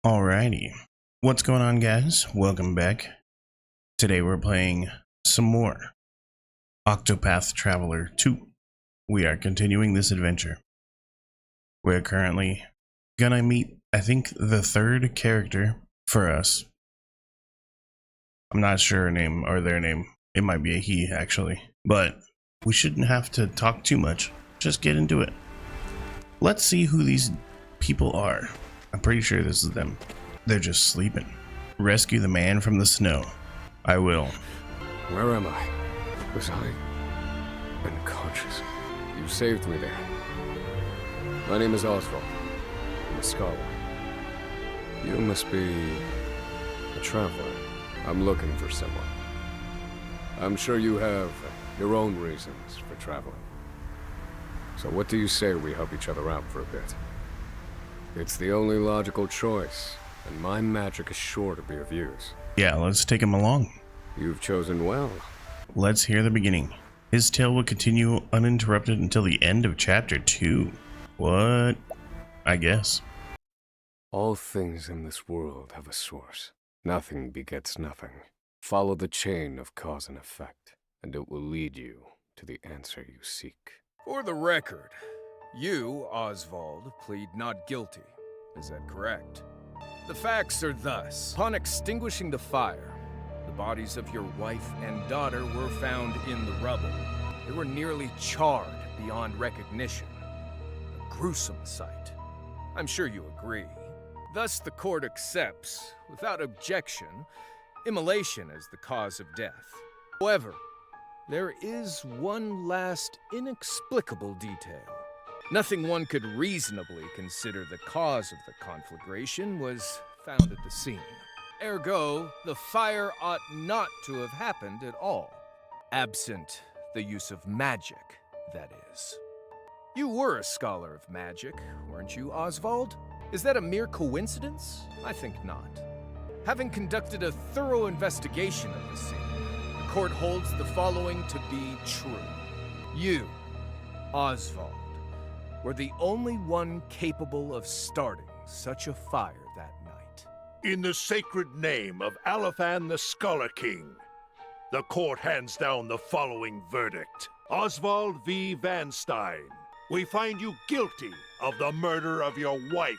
Alrighty. What's going on, guys? Welcome back. Today we're playing some more Octopath Traveler 2. We are continuing this adventure. We're currently gonna meet, I think, the third character for us. I'm not sure her name or their name. It might be a he, actually. But we shouldn't have to talk too much. Just get into it. Let's see who these people are. I'm pretty sure this is them. They're just sleeping. Rescue the man from the snow. I will. Where am I? Was I unconscious? You saved me there. My name is Oswald. I'm a scholar. You must be a traveler. I'm looking for someone. I'm sure you have your own reasons for traveling. So what do you say we help each other out for a bit? It's the only logical choice, and my magic is sure to be of use. Yeah, let's take him along. You've chosen well. Let's hear the beginning. His tale will continue uninterrupted until the end of chapter 2. What? I guess. All things in this world have a source. Nothing begets nothing. Follow the chain of cause and effect, and it will lead you to the answer you seek. For the record, you, Oswald, plead not guilty. Is that correct? The facts are thus. Upon extinguishing the fire, the bodies of your wife and daughter were found in the rubble. They were nearly charred beyond recognition. A gruesome sight. I'm sure you agree. Thus the court accepts, without objection, immolation as the cause of death. However, there is one last inexplicable detail. Nothing one could reasonably consider the cause of the conflagration was found at the scene. Ergo, the fire ought not to have happened at all. Absent the use of magic, that is. You were a scholar of magic, weren't you, Oswald? Is that a mere coincidence? I think not. Having conducted a thorough investigation of the scene, the court holds the following to be true. You, Oswald, were the only one capable of starting such a fire that night. In the sacred name of Alephan the Scholar King, the court hands down the following verdict. Oswald V. Van Stein, we find you guilty of the murder of your wife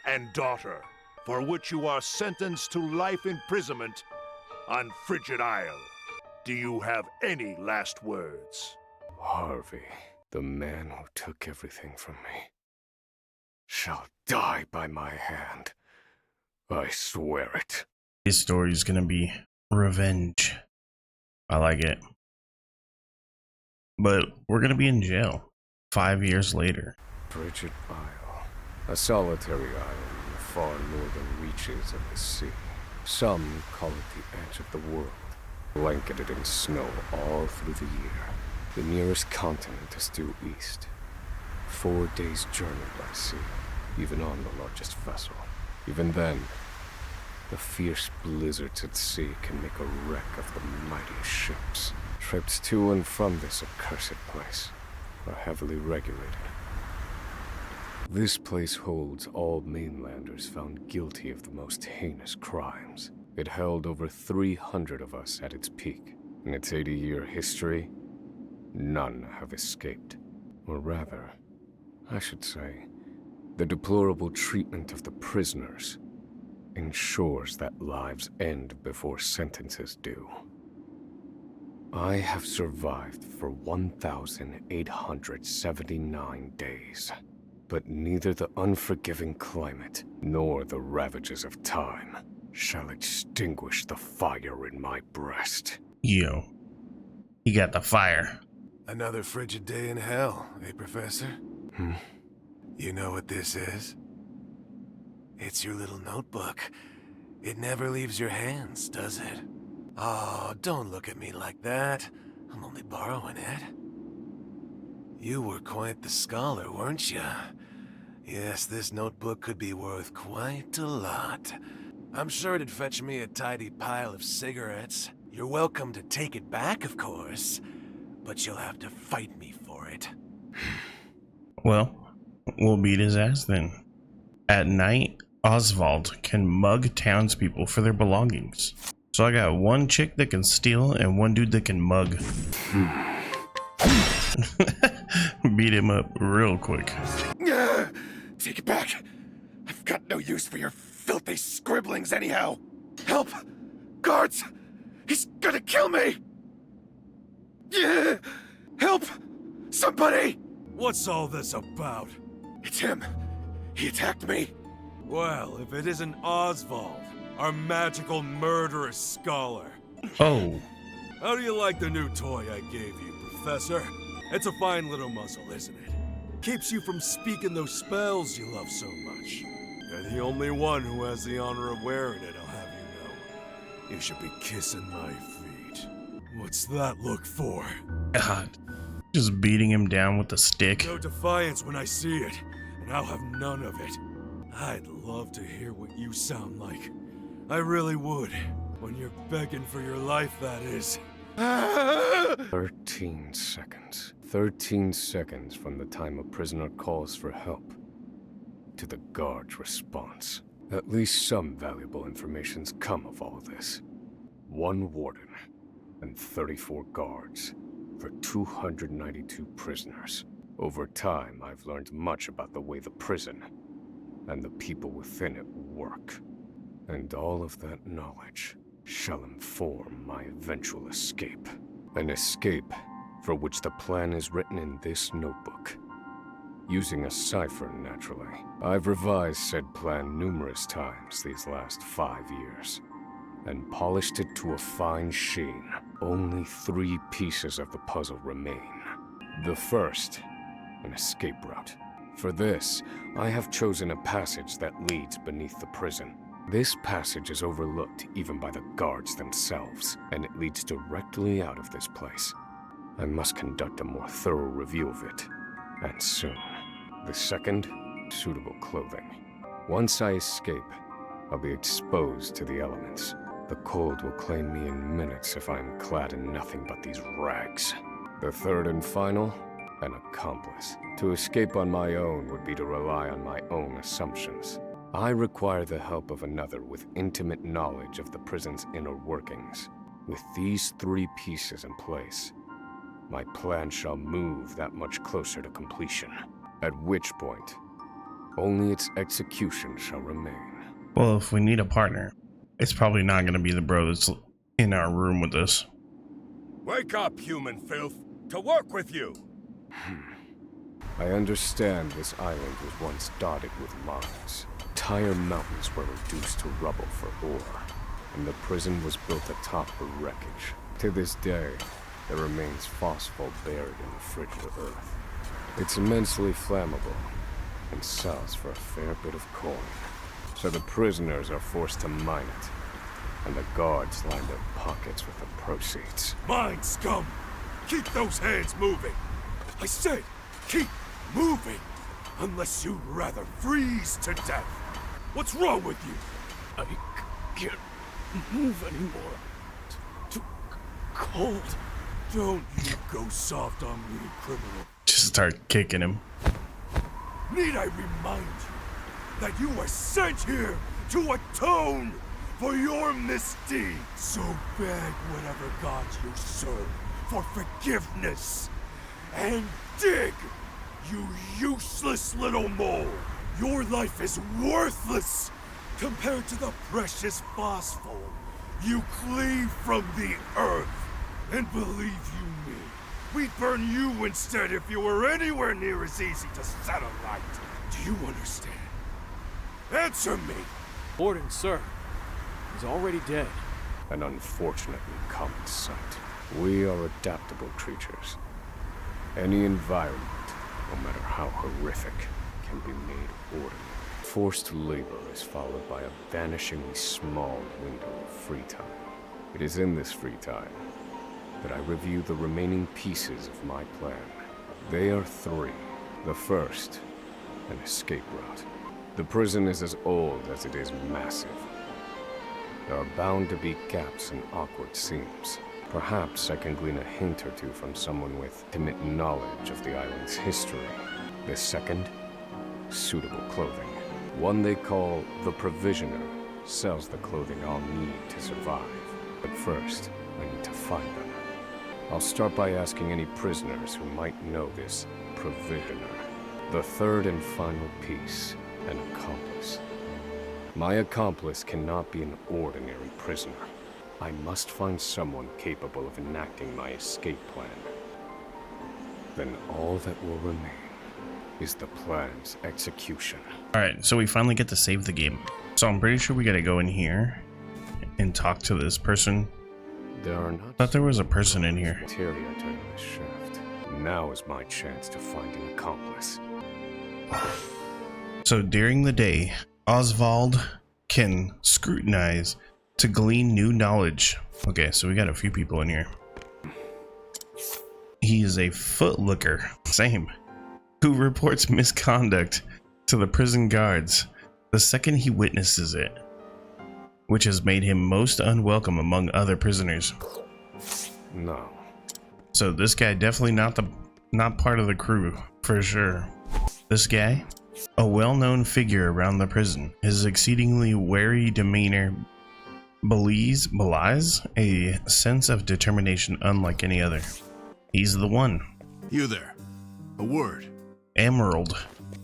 and daughter, for which you are sentenced to life imprisonment on Frigid Isle. Do you have any last words? Harvey, the man who took everything from me, shall die by my hand. I swear it. His story is gonna be revenge. I like it. But we're gonna be in jail 5 years later. Frigid Isle, a solitary island in the far northern reaches of the sea. Some call it the edge of the world, blanketed in snow all through the year. The nearest continent is due east. 4 days' journey by sea, even on the largest vessel. Even then, the fierce blizzards at sea can make a wreck of the mightiest ships. Trips to and from this accursed place are heavily regulated. This place holds all mainlanders found guilty of the most heinous crimes. It held over 300 of us at its peak. In its 80-year history, none have escaped. Or rather, I should say, the deplorable treatment of the prisoners ensures that lives end before sentences do. I have survived for 1,879 days, but neither the unforgiving climate nor the ravages of time shall extinguish the fire in my breast. Yo, he got the fire. Another frigid day in hell, eh, Professor? You know what this is? It's your little notebook. It never leaves your hands, does it? Oh, don't look at me like that. I'm only borrowing it. You were quite the scholar, weren't you? Yes, this notebook could be worth quite a lot. I'm sure it'd fetch me a tidy pile of cigarettes. You're welcome to take it back, of course, but you'll have to fight me for it. Well, we'll beat his ass then. At night, Oswald can mug townspeople for their belongings. So I got one chick that can steal and one dude that can mug. Beat him up real quick. Take it back. I've got no use for your filthy scribblings anyhow. Help! Guards! He's gonna kill me! Yeah! Help! Somebody! What's all this about? It's him. He attacked me. Well, if it isn't Oswald, our magical murderous scholar. Oh, How do you like the new toy I gave you, Professor? It's a fine little muzzle, isn't it? Keeps you from speaking those spells you love so much. You're the only one who has the honor of wearing it, I'll have you know. You should be kissing my feet. What's that look for? God. Just beating him down with a stick. No defiance when I see it, and I'll have none of it. I'd love to hear what you sound like. I really would. When you're begging for your life, that is. 13 seconds. 13 seconds from the time a prisoner calls for help to the guard's response. At least some valuable information's come of all this. 1 warden and 34 guards for 292 prisoners. Over time, I've learned much about the way the prison and the people within it work. And all of that knowledge shall inform my eventual escape. An escape for which the plan is written in this notebook. Using a cipher, naturally. I've revised said plan numerous times these last 5 years, and polished it to a fine sheen. Only 3 pieces of the puzzle remain. The first, an escape route. For this, I have chosen a passage that leads beneath the prison. This passage is overlooked even by the guards themselves, and it leads directly out of this place. I must conduct a more thorough review of it, and soon. The second, suitable clothing. Once I escape, I'll be exposed to the elements. The cold will claim me in minutes if I am clad in nothing but these rags. The third and final, an accomplice. To escape on my own would be to rely on my own assumptions. I require the help of another with intimate knowledge of the prison's inner workings. With these 3 pieces in place, my plan shall move that much closer to completion. At which point, only its execution shall remain. Well, if we need a partner, it's probably not going to be the bro that's in our room with us. Wake up, human filth! To work with you! I understand this island was once dotted with mines. Entire mountains were reduced to rubble for ore, and the prison was built atop the wreckage. To this day, there remains phosphor buried in the frigid earth. It's immensely flammable, and sells for a fair bit of coin. So the prisoners are forced to mine it, and the guards line their pockets with the proceeds. Mine scum! Keep those hands moving! I said, keep moving! Unless you'd rather freeze to death! What's wrong with you? I can't move anymore. Too cold. Don't you go soft on me, criminal. Just start kicking him. Need I remind you that you were sent here to atone for your misdeed? So beg whatever gods you serve for forgiveness. And dig, you useless little mole. Your life is worthless compared to the precious phosphor you cleave from the earth. And believe you me, we'd burn you instead if you were anywhere near as easy to set alight. Do you understand? Answer me! Warden, sir. He's already dead. An unfortunately common sight. We are adaptable creatures. Any environment, no matter how horrific, can be made ordinary. Forced labor is followed by a vanishingly small window of free time. It is in this free time that I review the remaining pieces of my plan. They are 3. The first, an escape route. The prison is as old as it is massive. There are bound to be gaps and awkward seams. Perhaps I can glean a hint or two from someone with intimate knowledge of the island's history. The second, suitable clothing. One they call the Provisioner sells the clothing I'll need to survive. But first, I need to find them. I'll start by asking any prisoners who might know this Provisioner. The third and final piece, an accomplice. My accomplice cannot be an ordinary prisoner. I must find someone capable of enacting my escape plan. Then all that will remain is the plan's execution. Alright, so we finally get to save the game. So I'm pretty sure we gotta go in here and talk to this person. There are not. I thought there was a person in here. Materia during this shaft. Now is my chance to find an accomplice. So during the day, Oswald can scrutinize to glean new knowledge. Okay, so we got a few people in here. He is a footlooker, same, who reports misconduct to the prison guards the second he witnesses it, which has made him most unwelcome among other prisoners. No. So this guy definitely not part of the crew, for sure. This guy, a well-known figure around the prison, his exceedingly wary demeanor belies a sense of determination unlike any other. He's the one. You there. A word. Emerald.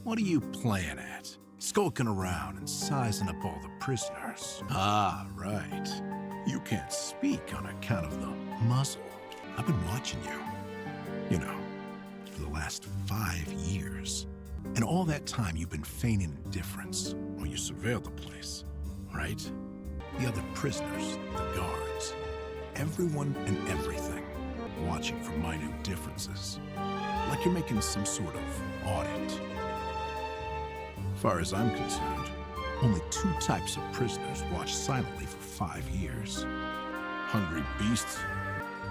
What are you playing at? Skulking around and sizing up all the prisoners. Ah, right. You can't speak on account of the muzzle. I've been watching you. You know, for the last 5 years. And all that time you've been feigning indifference while you surveilled the place, right? The other prisoners, the guards, everyone and everything, watching for minute differences. Like you're making some sort of audit. As far as I'm concerned, only 2 types of prisoners watch silently for 5 years. Hungry beasts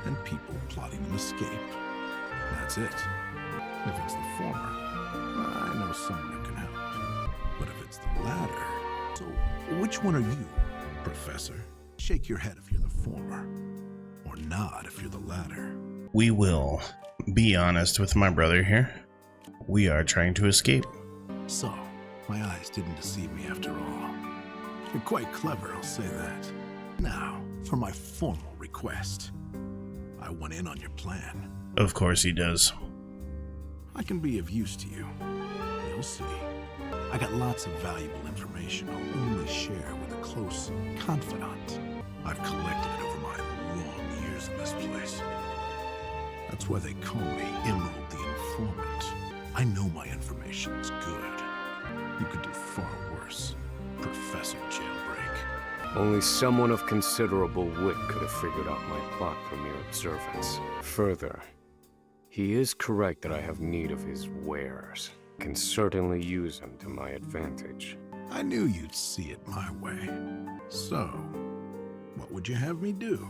and people plotting an escape. That's it. If it's the former, I know someone who can help. But if it's the latter, so which one are you, Professor? Shake your head if you're the former, or nod if you're the latter. We will be honest with my brother here. We are trying to escape. So, my eyes didn't deceive me after all. You're quite clever, I'll say that. Now, for my formal request. I want in on your plan. Of course he does. I can be of use to you. You'll see. I got lots of valuable information I'll only share with a close confidant. I've collected it over my long years in this place. That's why they call me Emerald the Informant. I know my information's good. You could do far worse, Professor Jailbreak. Only someone of considerable wit could have figured out my plot from mere observance. Further, he is correct that I have need of his wares. Can certainly use them to my advantage. I knew you'd see it my way. So, what would you have me do?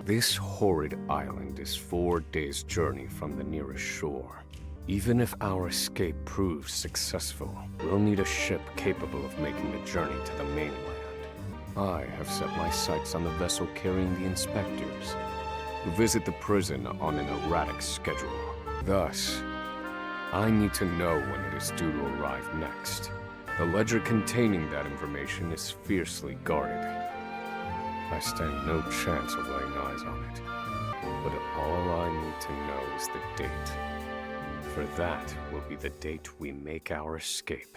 This horrid island is 4 days' journey from the nearest shore. Even if our escape proves successful, we'll need a ship capable of making the journey to the mainland. I have set my sights on the vessel carrying the inspectors, who visit the prison on an erratic schedule. Thus, I need to know when it is due to arrive next. The ledger containing that information is fiercely guarded. I stand no chance of laying eyes on it. But all I need to know is the date. For that will be the date we make our escape.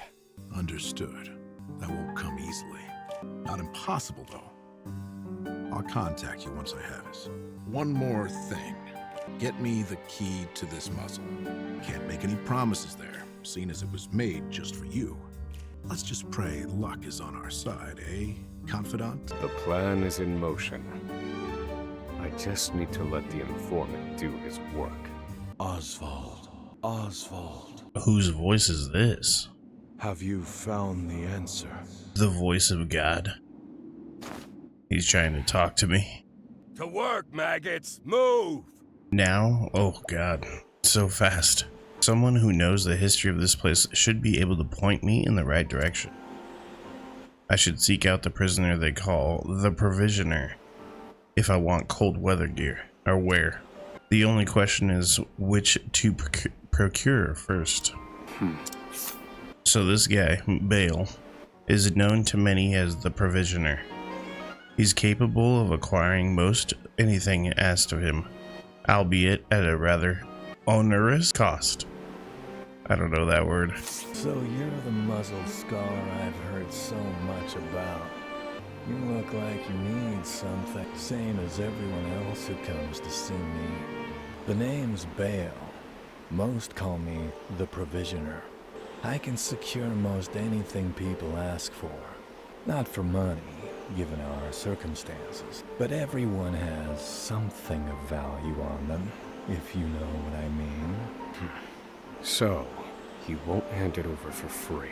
Understood. That won't come easily. Not impossible, though. I'll contact you once I have it. One more thing. Get me the key to this muzzle. Can't make any promises there, seeing as it was made just for you. Let's just pray luck is on our side, eh, confidant? The plan is in motion. I just need to let the informant do his work. Oswald. Oswald. Whose voice is this? Have you found the answer? The voice of God. He's trying to talk to me. To work, maggots! Move! Now? Oh god. So fast. Someone who knows the history of this place should be able to point me in the right direction. I should seek out the prisoner they call the Provisioner if I want cold weather gear, or where. The only question is which to procure first. So this guy, Bale, is known to many as the Provisioner. He's capable of acquiring most anything asked of him, albeit at a rather onerous cost. I don't know that word. So you're the muzzle scholar I've heard so much about. You look like you need something, same as everyone else who comes to see me. The name's Bale. Most call me the Provisioner. I can secure most anything people ask for. Not for money, given our circumstances, but everyone has something of value on them, if you know what I mean. So, he won't hand it over for free.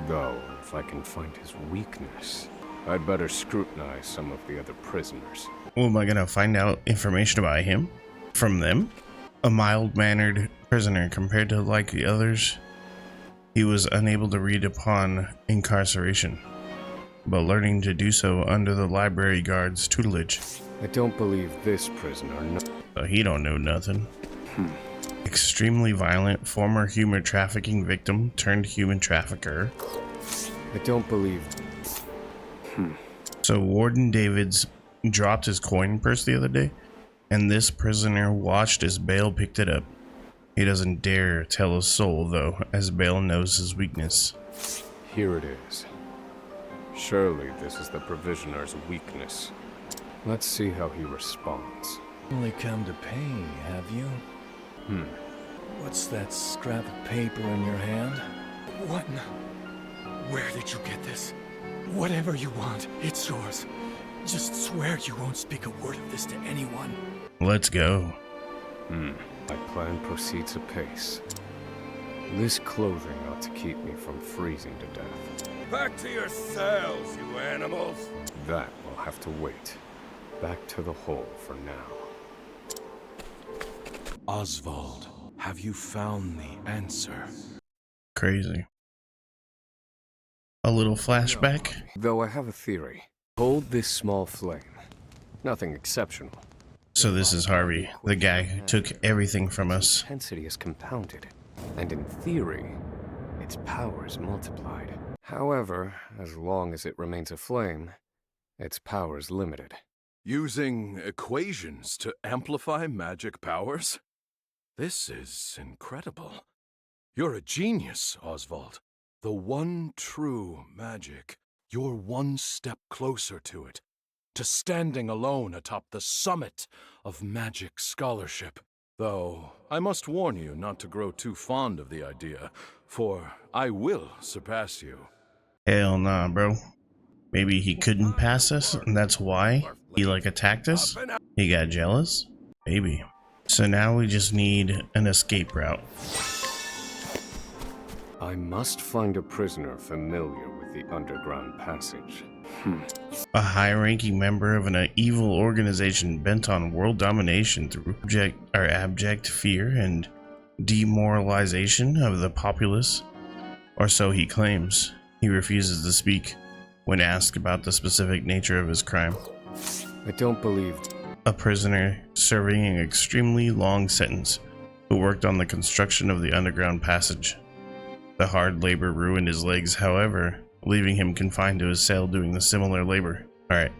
Though, if I can find his weakness, I'd better scrutinize some of the other prisoners. Well, am I gonna find out information about him from them? A mild-mannered prisoner compared to like the others. He was unable to read upon incarceration, but learning to do so under the library guard's tutelage. I don't believe this prisoner So he don't know nothing. Extremely violent former human trafficking victim turned human trafficker. I don't believe... So Warden Davids dropped his coin purse the other day, and this prisoner watched as Bale picked it up. He doesn't dare tell a soul, though, as Bale knows his weakness. Here it is. Surely this is the Provisioner's weakness. Let's see how he responds. Only come to pay, have you? What's that scrap of paper in your hand? What? Where did you get this? Whatever you want, it's yours. Just swear you won't speak a word of this to anyone. Let's go. My plan proceeds apace. This clothing ought to keep me from freezing to death. Back to your cells, you animals! That will have to wait. Back to the hole for now. Oswald, have you found the answer? Crazy. A little flashback. Though I have a theory. Hold this small flame. Nothing exceptional. So this is Harvey, the guy who took everything from us. Intensity is compounded, and in theory, its power is multiplied. However, as long as it remains a flame, its power is limited. Using equations to amplify magic powers? This is incredible. You're a genius, Oswald. The one true magic. You're one step closer to it. To standing alone atop the summit of magic scholarship. Though, I must warn you not to grow too fond of the idea, for I will surpass you. Hell nah, bro. Maybe he couldn't pass us, and that's why he attacked us? He got jealous? Maybe. So now we just need an escape route. I must find a prisoner familiar with the underground passage. A high-ranking member of an evil organization bent on world domination through abject fear and demoralization of the populace, or so he claims. He refuses to speak when asked about the specific nature of his crime. I don't believe... A prisoner serving an extremely long sentence who worked on the construction of the underground passage. The hard labor ruined his legs, however, leaving him confined to his cell doing the similar labor. Alright.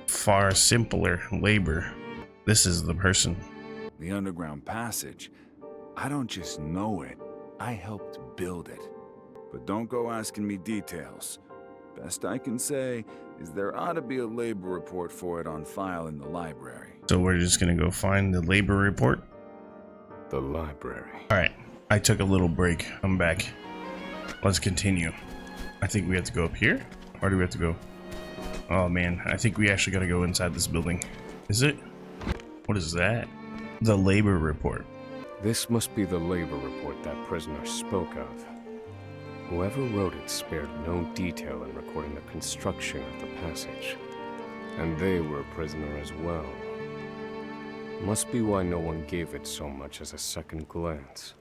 Far simpler labor. This is the person. The underground passage. I don't just know it, I helped build it. But don't go asking me details. Best I can say is there ought to be a labor report for it on file in the library. So we're just gonna go find the labor report? The library. Alright. I took a little break. I'm back. Let's continue. I think we have to go up here? Or do we have to go? Oh man, I think we actually gotta go inside this building. Is it? What is that? The labor report. This must be the labor report that prisoner spoke of. Whoever wrote it spared no detail in recording the construction of the passage. And they were a prisoner as well. Must be why no one gave it so much as a second glance.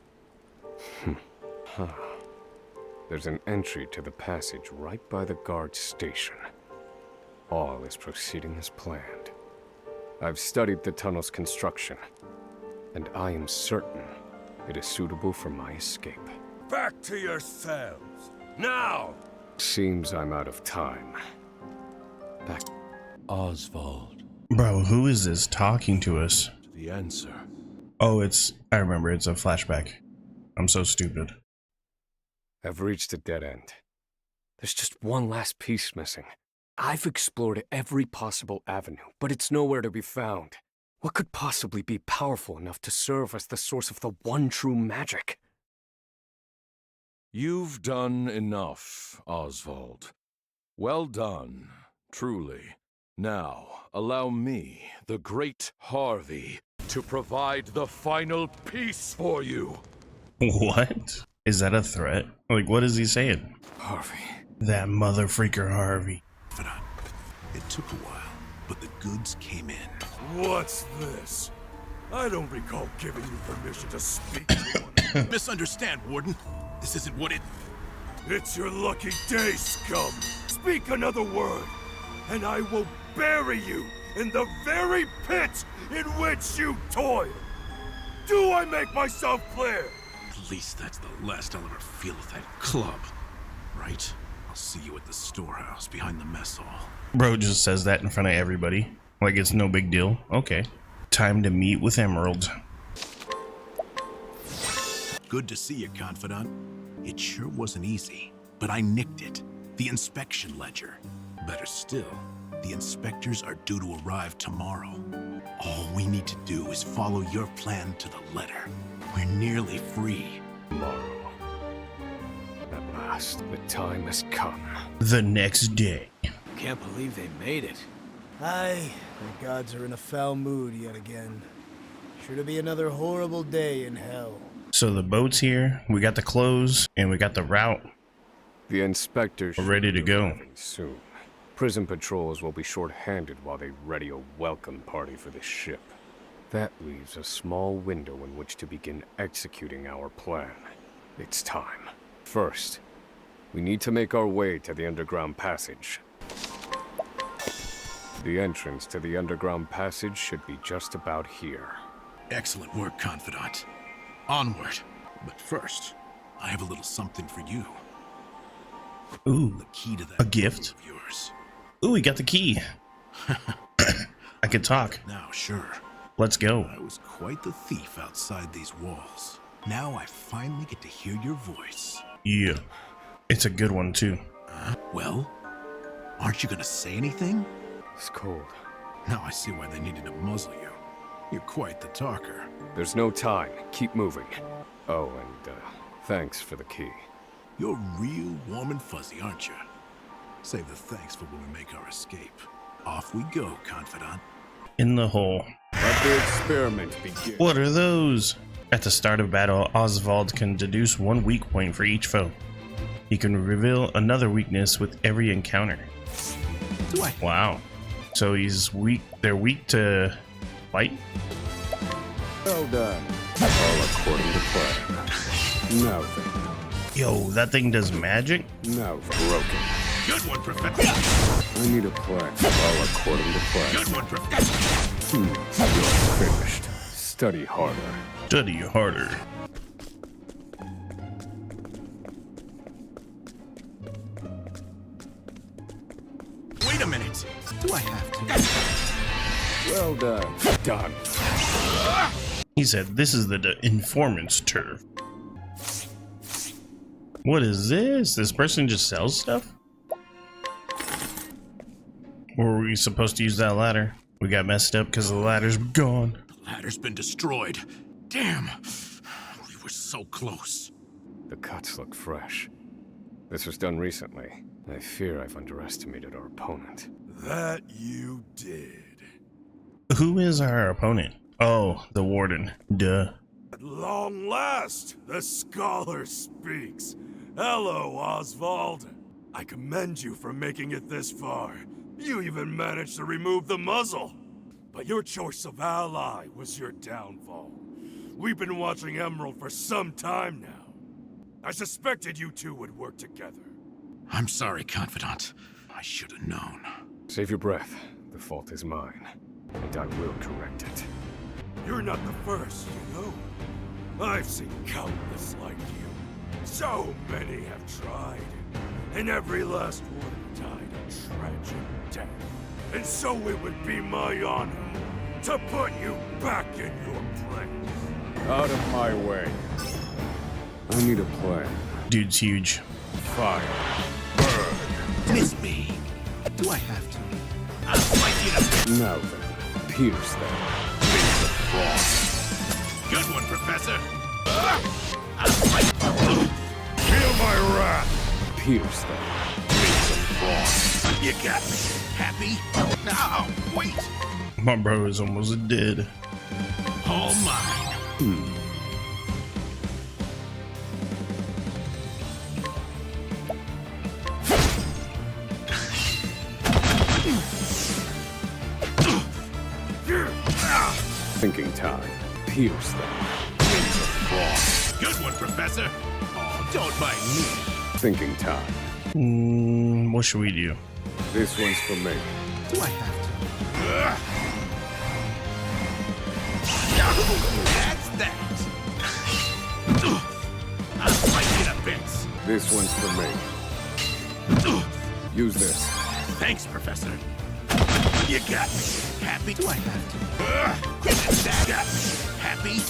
There's an entry to the passage right by the guard station. All is proceeding as planned. I've studied the tunnel's construction, and I am certain it is suitable for my escape. back to yourselves. Now! Seems I'm out of time. Back. Oswald. Bro, who is this talking to us? The answer. Oh, I remember, it's a flashback. I'm so stupid. I've reached a dead end. There's just one last piece missing. I've explored every possible avenue, but it's nowhere to be found. What could possibly be powerful enough to serve as the source of the one true magic? You've done enough, Oswald. Well done, truly. Now, allow me, the great Harvey, to provide the final piece for you. What? Is that a threat? Like, what is he saying? Harvey. That mother freaker Harvey. It took a while, but the goods came in. What's this? I don't recall giving you permission to speak to one. Misunderstand, Warden. This isn't what it... It's your lucky day, scum! Speak another word, and I will bury you in the very pit in which you toil! Do I make myself clear? At least that's the last I'll ever feel of that club. Right? I'll see you at the storehouse behind the mess hall. Bro just says that in front of everybody. Like it's no big deal. Okay. Time to meet with Emerald. Good to see you, Confidant. It sure wasn't easy, but I nicked it. The inspection ledger. Better still, the inspectors are due to arrive tomorrow. All we need to do is follow your plan to the letter. We're nearly free. Tomorrow. At last, the time has come. The next day. Can't believe they made it. Aye, the gods are in a foul mood yet again. Sure to be another horrible day in hell. So the boat's here, we got the clothes, and we got the route. The inspectors We're ready to go. Soon. Prison patrols will be short-handed while they ready a welcome party for the ship. That leaves a small window in which to begin executing our plan. It's time. First, we need to make our way to the underground passage. The entrance to the underground passage should be just about here. Excellent work, Confidant. Onward. But first, I have a little something for you. Ooh, The key to that a gift? of yours. Ooh, we got the key. I can talk. Now, sure. Let's go. I was quite the thief outside these walls. Now I finally get to hear your voice. Yeah. It's a good one, too. Well, aren't you gonna say anything? It's cold. Now I see why they needed to muzzle you. You're quite the talker. There's no time. Keep moving. Oh, and thanks for the key. You're real warm and fuzzy, aren't you? Save the thanks for when we make our escape. Off we go, Confidant. In the hole. Let the experiment begin. What are those? At the start of battle, Oswald can deduce one weak point for each foe. He can reveal another weakness with every encounter. Wow. So he's weak. They're weak to fight? Well done. All according to plan. Now then. Yo, that thing does magic? Now broken. Good one, Professor. I need a plan. All according to plan. Good one, Professor. You're finished. Study harder. Study harder. Wait a minute. Do I have to? Well done. Done. He said, this is the informant's turf. What is this? This person just sells stuff? Or were we supposed to use that ladder? We got messed up because the ladder's gone. The ladder's been destroyed. Damn. We were so close. The cuts look fresh. This was done recently. I fear I've underestimated our opponent. That you did. Who is our opponent? Oh, the warden. Duh. At long last, the scholar speaks. Hello, Oswald. I commend you for making it this far. You even managed to remove the muzzle. But your choice of ally was your downfall. We've been watching Emerald for some time now. I suspected you two would work together. I'm sorry, Confidant. I should have known. Save your breath. The fault is mine. And I will correct it. You're not the first, you know. I've seen countless like you. So many have tried, and every last one died a tragic death. And so it would be my honor to put you back in your place. Out of my way. I need a plan. Dude's huge. Fire. Miss me. Do I have to? I'll slice you to Now then, pierce them. bits of frost. Good one, Professor. I'll slice Feel my wrath. Pierce them. bits of frost. You got me. Happy? No, wait. My bro is almost dead. All mine. Thinking time. Pierce them. Bits of frost. Good one, Professor. Oh, don't mind me. Thinking time. What should we do? This one's for me. Do I have to? That's that. I'll slice you to bits. This one's for me. Use this. Thanks, Professor. You got me. Happy? Do I have to? That got me. Happy?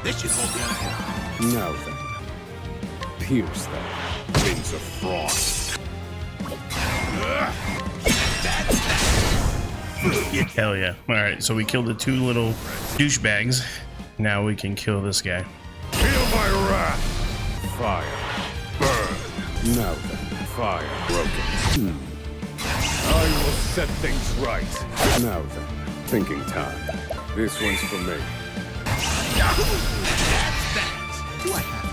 This should hold you. Now then. Pierce them. Wings of frost. Hell yeah. Alright, so we killed the two little douchebags. Now we can kill this guy. Feel my wrath. Fire. Burn. Now then. Fire. Broken. I will set things right. Now then. Thinking time. This one's for me. That's that. Do I have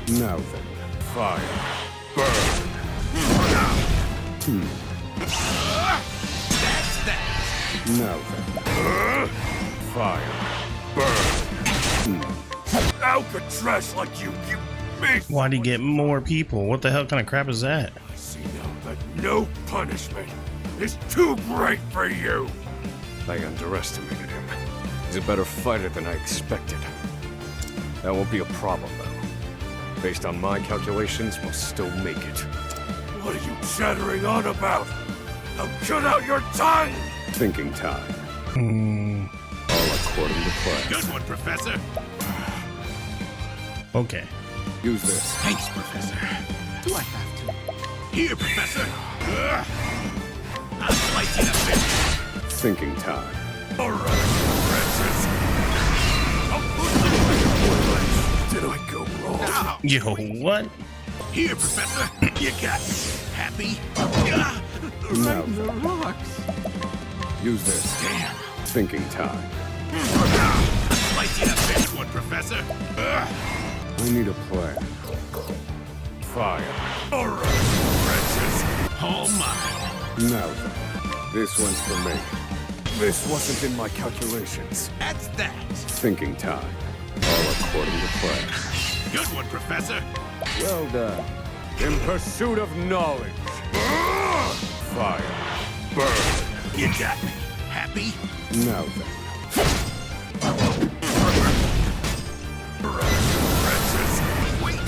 to? Now then. Fire. Burn. That's that. Now then. Fire. Burn. Alcatraz like you beast. Why'd he get more people? What the hell kind of crap is that? I see now that no punishment is too great for you. I underestimated him. He's a better fighter than I expected. That won't be a problem, though. Based on my calculations, we'll still make it. What are you chattering on about? Now cut out your tongue! Thinking time. All according to plan. Good one, Professor. Okay. Use this. Thanks, Professor. Do I have to? Here, Professor. I'll slice you to bits. Thinking time. All right, Francis. Did I go wrong? Now, Yo, what? here, Professor. You got me. Happy? Now The then. rocks. Use this. Damn. Thinking time. Slice you to bits, one, Professor. I need a plan. Fire. All right, Francis. All mine. Now then. This one's for me. This wasn't in my calculations. That's that. Thinking time. All according to plan. Good one, Professor. Well done. In pursuit of knowledge. Fire. Burn. You got me. Happy? Now then. Francis. Wait.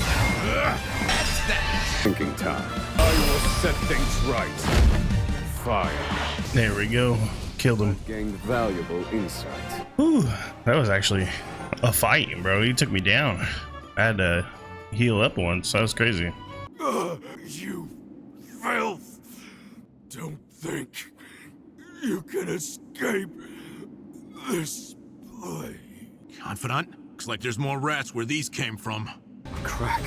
That's that. Thinking time. I will set things right. Fire. There we go. Killed him. Gained valuable insight. Whew, that was actually a fight, bro. He took me down. I had to heal up once. That was crazy. You filth! Don't think you can escape this plague. Confidant? Looks like there's more rats where these came from. Crack.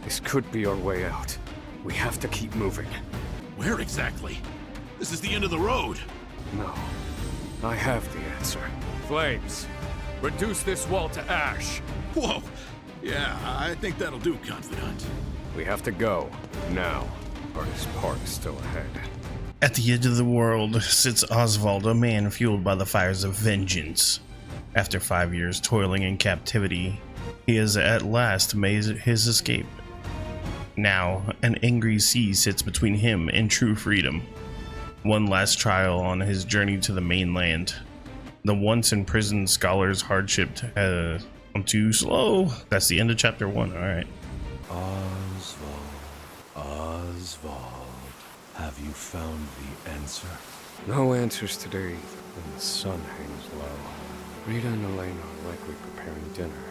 This could be our way out. We have to keep moving. Where exactly? This is the end of the road. No. I have the answer. Flames. Reduce this wall to ash. Whoa. Yeah, I think that'll do, Confidant. We have to go. Now. Hardest part is still ahead. At the edge of the world sits Oswald, a man fueled by the fires of vengeance. After 5 years toiling in captivity, he has at last made his escape. Now, an angry sea sits between him and true freedom. One last trial on his journey to the mainland. The once imprisoned scholar's hardship. I'm too slow. That's the end of chapter 1. All right. Oswald, have you found the answer? No answers today, when the sun hangs low. Rita and Elaine are likely preparing dinner.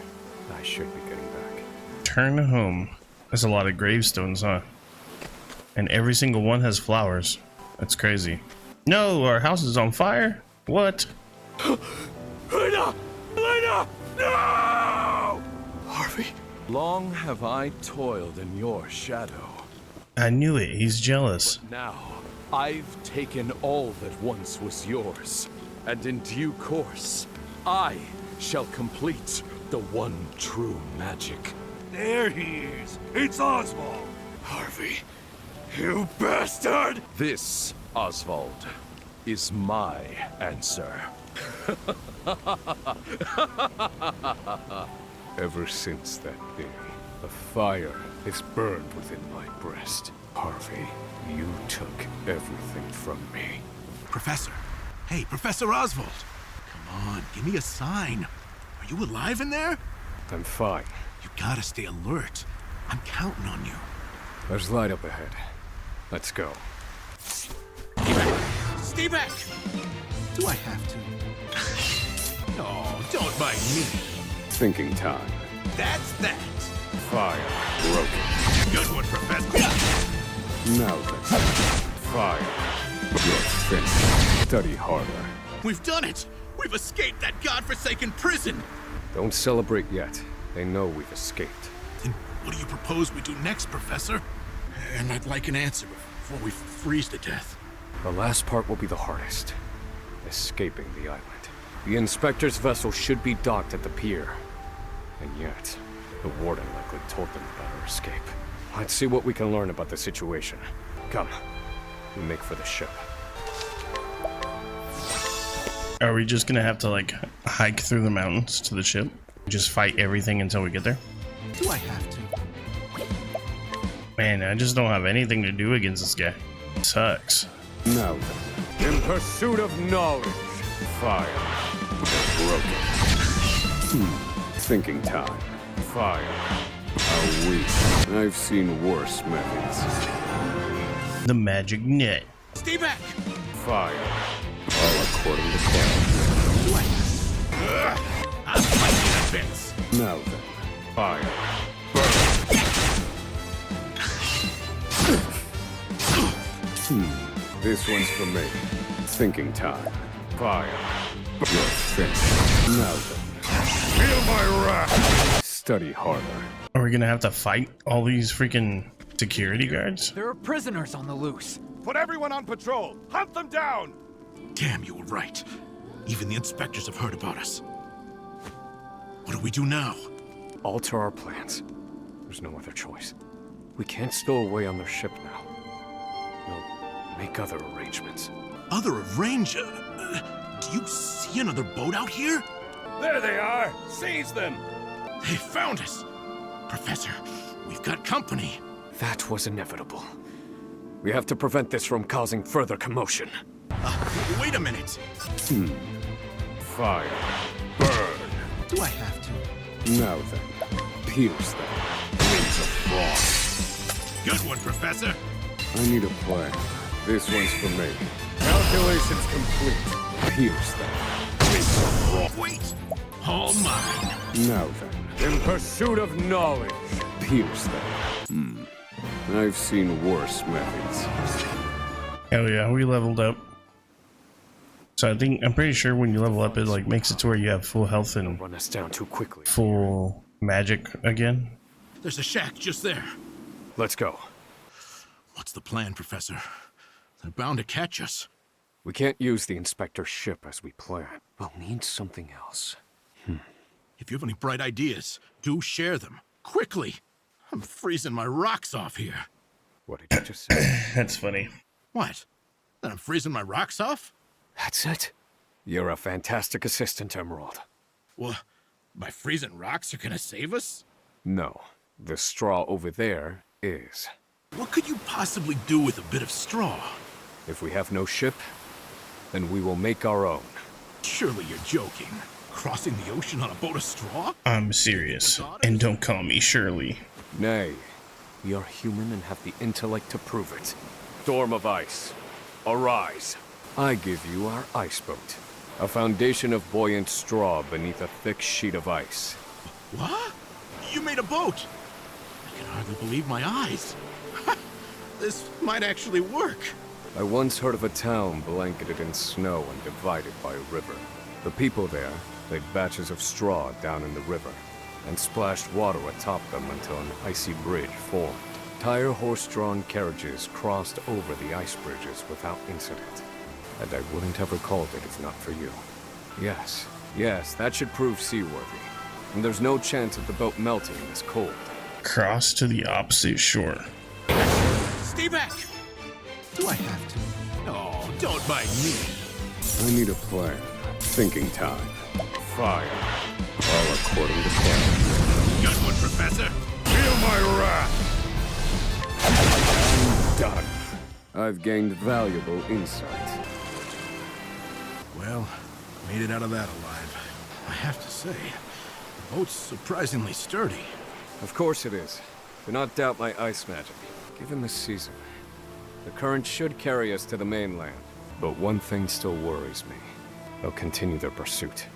I should be getting back. Turn home. There's a lot of gravestones, huh? And every single one has flowers. That's crazy. No, our house is on fire? What? Elena! Elena! No! Harvey? Long have I toiled in your shadow. I knew it. He's jealous. But now, I've taken all that once was yours. And in due course, I shall complete the one true magic. There he is! It's Oswald! Harvey, you bastard! This, Oswald, is my answer. Ever since that day, a fire is burned within my breast. Harvey, you took everything from me. Professor. Hey, Professor Oswald. Come on, give me a sign. Are you alive in there? I'm fine. You gotta stay alert. I'm counting on you. There's light up ahead. Let's go. Stay back! Do I have to? No, don't mind me. Thinking time. That's that. Fire broken. Good one, Professor. Now then. Fire. You're finished. Study harder. We've done it! We've escaped that godforsaken prison! Don't celebrate yet. They know we've escaped. Then what do you propose we do next, Professor? And I'd like an answer before we freeze to death. The last part will be the hardest. Escaping the island. The inspector's vessel should be docked at the pier. And yet, the warden likely told them about our escape. Let's see what we can learn about the situation. Come. We make for the ship. Are we just gonna have to like hike through the mountains to the ship? Just fight everything until we get there? Do I have to? Man, I just don't have anything to do against this guy. Sucks. Now then. In pursuit of knowledge. Fire. Broken. Thinking time. Fire. How weak. I've seen worse methods. The magic net. Stay back! Fire. All according to plan. I'm fighting a bit. Now then. Fire. Burn. This one's for me. Thinking time. Fire. You're finished. Now then. Feel my wrath. Study harder. Are we gonna have to fight all these freaking security guards? There are prisoners on the loose. Put everyone on patrol! Hunt them down! Damn, you were right. Even the inspectors have heard about us. What do we do now? Alter our plans. There's no other choice. We can't stow away on their ship now. We'll make other arrangements. Other arranger? Do you see another boat out here? There they are! Seize them! They found us! Professor, we've got company. That was inevitable. We have to prevent this from causing further commotion. Wait a minute. Fire. Burn. Do I have to? Now then. Pierce them. Wings of frost. Good one, Professor. I need a plan. This one's for me. Calculations complete. Pierce them. Wings of frost. Wait! All mine. Now then. In pursuit of knowledge. Pierce them. I've seen worse methods. Hell yeah, we leveled up. So I'm pretty sure when you level up, it like makes it to where you have full health and Run us down too quickly. full magic again. There's a shack just there. Let's go. What's the plan, Professor? They're bound to catch us. We can't use the inspector's ship as we planned. We'll need something else. If you have any bright ideas, do share them. Quickly! I'm freezing my rocks off here. What did you just say? That's funny. What? That I'm freezing my rocks off? That's it? You're a fantastic assistant, Emerald. Well, my freezing rocks are gonna save us? No. The straw over there is. What could you possibly do with a bit of straw? If we have no ship, then we will make our own. Surely you're joking. Crossing the ocean on a boat of straw? I'm serious. And don't call me Shirley. Nay, we are human and have the intellect to prove it. Storm of ice, arise. I give you our ice boat. A foundation of buoyant straw beneath a thick sheet of ice. What? You made a boat? I can hardly believe my eyes. This might actually work. I once heard of a town blanketed in snow and divided by a river. The people there laid batches of straw down in the river and splashed water atop them until an icy bridge formed. Entire horse-drawn carriages crossed over the ice bridges without incident. And I wouldn't have recalled it if not for you. Yes, that should prove seaworthy. And there's no chance of the boat melting in this cold. Cross to the opposite shore. Stay back! Do I have to? Oh, don't mind me. I need a plan. Thinking time. Fire. All according to plan. Got one, Professor? Feel my wrath! Done. I've gained valuable insight. Well, made it out of that alive. I have to say, the boat's surprisingly sturdy. Of course it is. Do not doubt my ice magic. Given the season, the current should carry us to the mainland. But one thing still worries me. They'll continue their pursuit,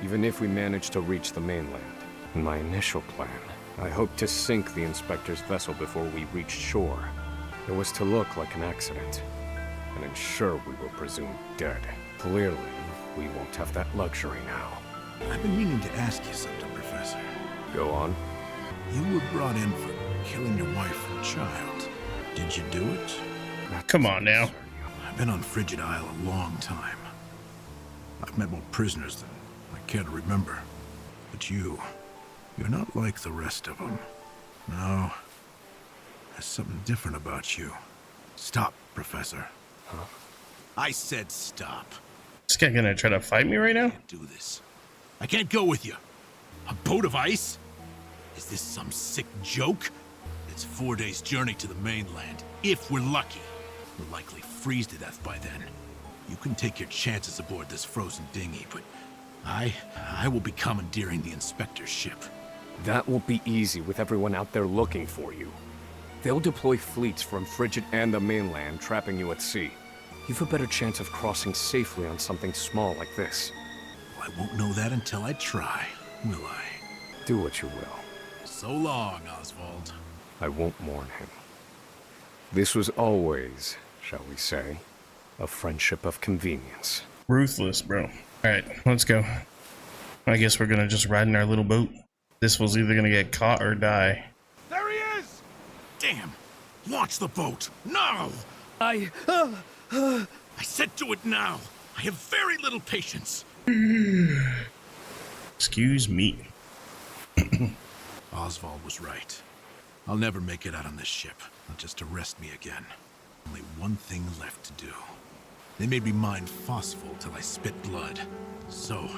even if we manage to reach the mainland. In my initial plan, I hoped to sink the Inspector's vessel before we reached shore. It was to look like an accident, and ensure we were presumed dead. Clearly, we won't have that luxury now. I've been meaning to ask you something, Professor. Go on. You were brought in for killing your wife and child. Did you do it? Come on now. I've been on Frigid Isle a long time. I've met more prisoners than I care to remember. But you're not like the rest of them. No, there's something different about you. Stop, Professor. Huh? I said stop. This guy gonna try to fight me right now? I can't do this. I can't go with you. A boat of ice? Is this some sick joke? It's 4 days' journey to the mainland, if we're lucky. We'll likely freeze to death by then. You can take your chances aboard this frozen dinghy, but I will be commandeering the Inspector's ship. That won't be easy with everyone out there looking for you. They'll deploy fleets from Frigid and the mainland, trapping you at sea. You've a better chance of crossing safely on something small like this. Well, I won't know that until I try, will I? Do what you will. So long, Oswald. I won't mourn him. This was always, shall we say, a friendship of convenience. Ruthless, bro. Alright, let's go. I guess we're gonna just ride in our little boat. This fool's either gonna get caught or die. There he is! Damn! Launch the boat! Now! I said do it now! I have very little patience! Excuse me. Oswald was right. I'll never make it out on this ship. Not just to rest me again. Only one thing left to do. They made me mind phosphol till I spit blood. So,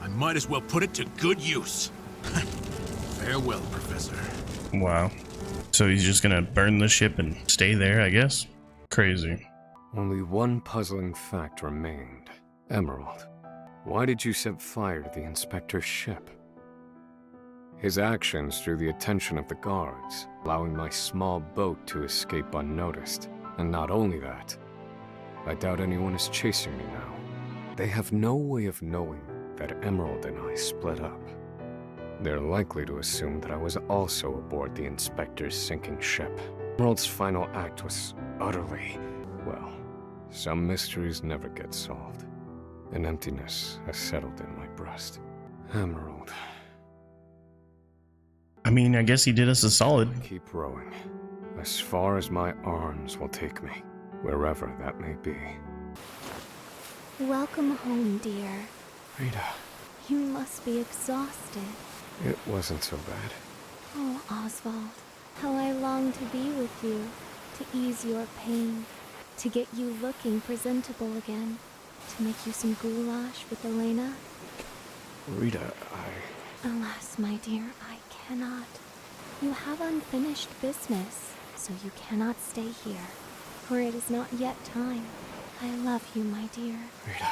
I might as well put it to good use. Farewell, Professor. Wow. So he's just gonna burn the ship and stay there, I guess? Crazy. Only one puzzling fact remained. Emerald, why did you set fire to the Inspector's ship? His actions drew the attention of the guards, allowing my small boat to escape unnoticed. And not only that, I doubt anyone is chasing me now. They have no way of knowing that Emerald and I split up. They're likely to assume that I was also aboard the Inspector's sinking ship. Emerald's final act was utterly, well, some mysteries never get solved. An emptiness has settled in my breast. Emerald. I mean, I guess he did us a solid. Keep rowing, as far as my arms will take me, wherever that may be. Welcome home, dear. Rita. You must be exhausted. It wasn't so bad. Oh, Oswald, how I long to be with you, to ease your pain, to get you looking presentable again, to make you some goulash with Elena. Rita, Alas, my dear, I cannot. You have unfinished business, so you cannot stay here, for it is not yet time. I love you, my dear. Rita.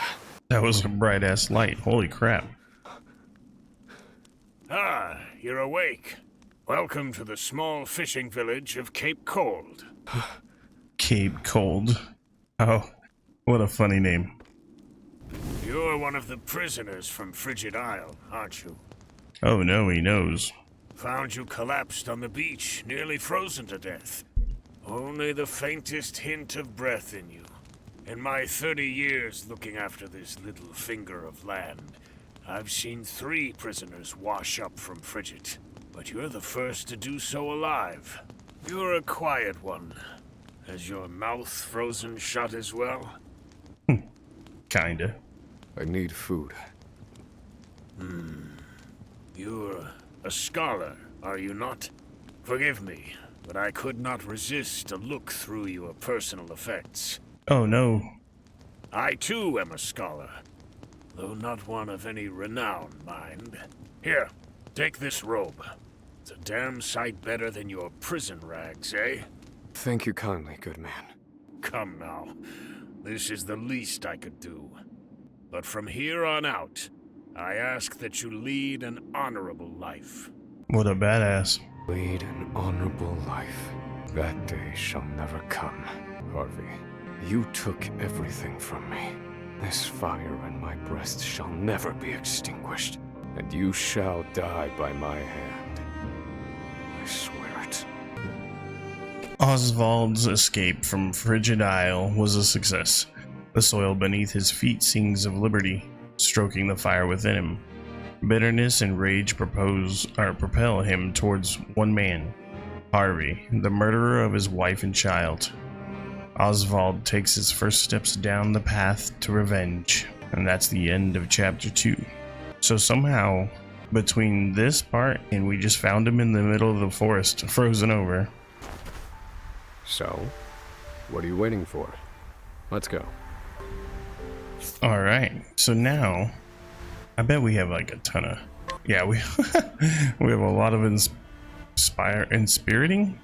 That was a bright ass light. Holy crap. Ah, you're awake. Welcome to the small fishing village of Cape Cold. Cape Cold. Oh, what a funny name. You're one of the prisoners from Frigid Isle, aren't you? Oh no, he knows. Found you collapsed on the beach, nearly frozen to death. Only the faintest hint of breath in you. In my 30 years looking after this little finger of land, I've seen 3 prisoners wash up from Frigid. But you're the first to do so alive. You're a quiet one. Has your mouth frozen shut as well? Kinda. I need food. You're a scholar, are you not? Forgive me, but I could not resist to look through your personal effects. Oh no. I too am a scholar, though not one of any renown, mind. Here, take this robe. It's a damn sight better than your prison rags, eh? Thank you kindly, good man. Come now, this is the least I could do. But from here on out, I ask that you lead an honorable life. What a badass. Lead an honorable life. That day shall never come. Harvey, you took everything from me. This fire in my breast shall never be extinguished, and you shall die by my hand. I swear it. Oswald's escape from Frigid Isle was a success. The soil beneath his feet sings of liberty, stroking the fire within him. Bitterness and rage propel him towards one man, Harvey, the murderer of his wife and child. Oswald takes his first steps down the path to revenge, and that's the end of chapter 2. So somehow, between this part and we just found him in the middle of the forest, frozen over. So, what are you waiting for? Let's go. Alright, so now, I bet we have like a ton of, yeah, we we have a lot of inspiriting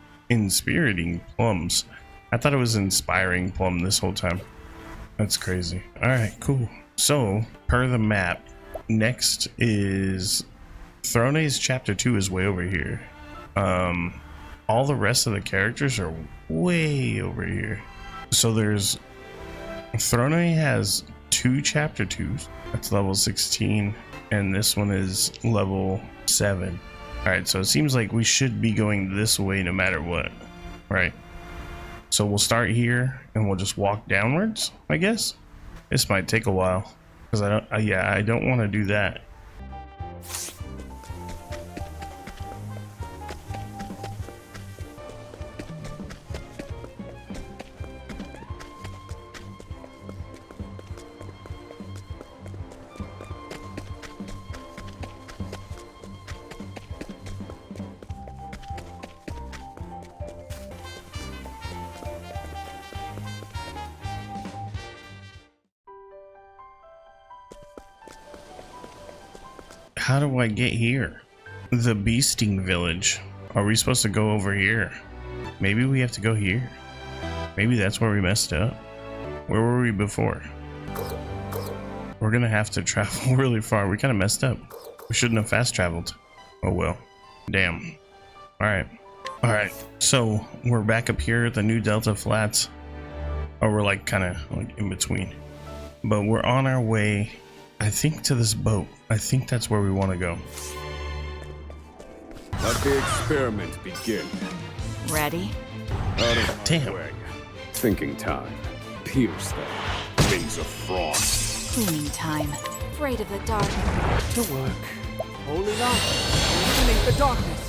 plums. I thought it was inspiring plum this whole time. That's crazy. Alright, cool. So, per the map, next is Throne's chapter 2 is way over here. All the rest of the characters are way over here. So there's Throne has 2 chapter 2s. That's level 16, and this one is level 7. Alright, so it seems like we should be going this way no matter what. Right. So we'll start here and we'll just walk downwards, I guess. This might take a while because I don't want to do that. How do I get here? The Beasting Village. Are we supposed to go over here? Maybe we have to go here. Maybe that's where we messed up. Where were we before? We're gonna have to travel really far. We kind of messed up. We shouldn't have fast traveled. Oh well. Damn. Alright. Alright. So we're back up here at the New Delta Flats. Or we're like kind of like in between. But we're on our way, I think, to this boat. I think that's where we want to go. Let the experiment begin. Ready? Out of my Damn. way. Thinking time. Pierce them. Wings of frost. Cleaning time. Afraid of the dark. To work. Holding on. Eliminate the darkness.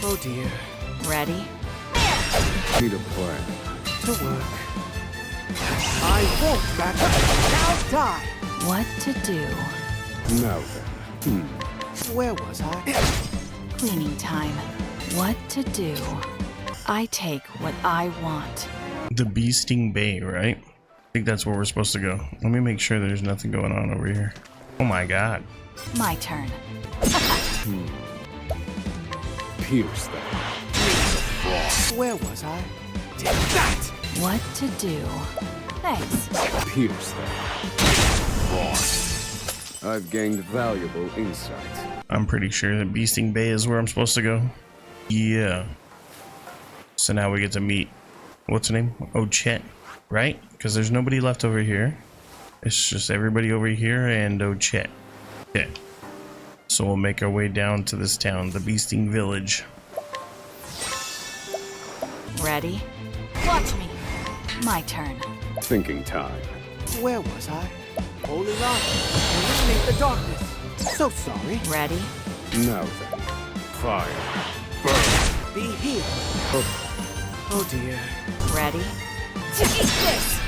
Oh dear. Ready? Need a plan. To work. I won't back up. Now's time. What to do? Now then. Where was I? Cleaning time. What to do? I take what I want. The Beasting Bay, right? I think that's where we're supposed to go. Let me make sure there's nothing going on over here. Oh my god. My turn. Pierce them. Wings of frost. Where was I? Take that! What to do? Thanks. Pierce them. frost. I've gained valuable insight. I'm pretty sure that Beasting Bay is where I'm supposed to go. Yeah. So now we get to meet, what's her name? Oh, Chet, right? Because there's nobody left over here. It's just everybody over here and Oh, Chet. Yeah. So we'll make our way down to this town, the Beasting Village. Ready? Watch me. My turn. Thinking time. Where was I? Holy rock. Eliminate the darkness. So sorry. Ready? Now then. Fire. Burn. Be healed. Oh dear. Ready? To eat this!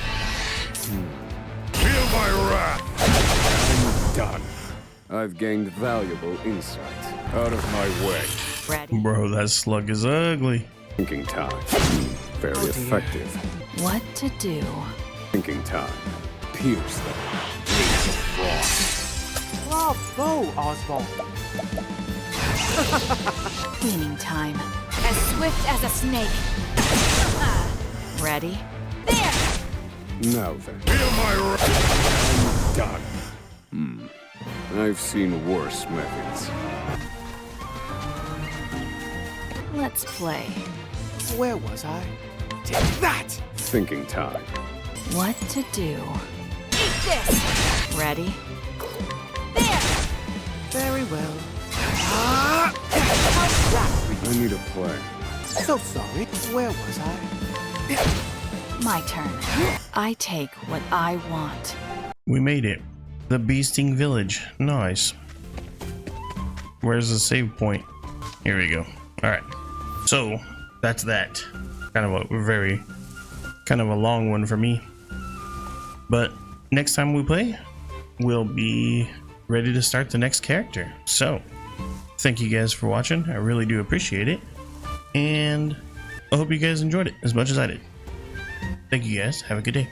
Feel my wrath! I'm done. I've gained valuable insight. Out of my way. Ready? Bro, that slug is ugly. Thinking time. Very effective. What to do? Thinking time. Pierce them. Blaze of frost. Bravo, Oswald. Cleaning time. As swift as a snake. Ready? There! Now then. Feel my wrath! I'm done. I've seen worse methods. Let's play. Where was I? Take that! Thinking time. What to do? Eat this! Ready? There! Very well. I need a plan. So sorry. Where was I? My turn. I take what I want. We made it. The Beasting Village. Nice. Where's the save point? Here we go. Alright. So, that's that. Kind of a long one for me. But next time we play, we'll be ready to start the next character. So, thank you guys for watching. I really do appreciate it. And I hope you guys enjoyed it as much as I did. Thank you guys. Have a good day.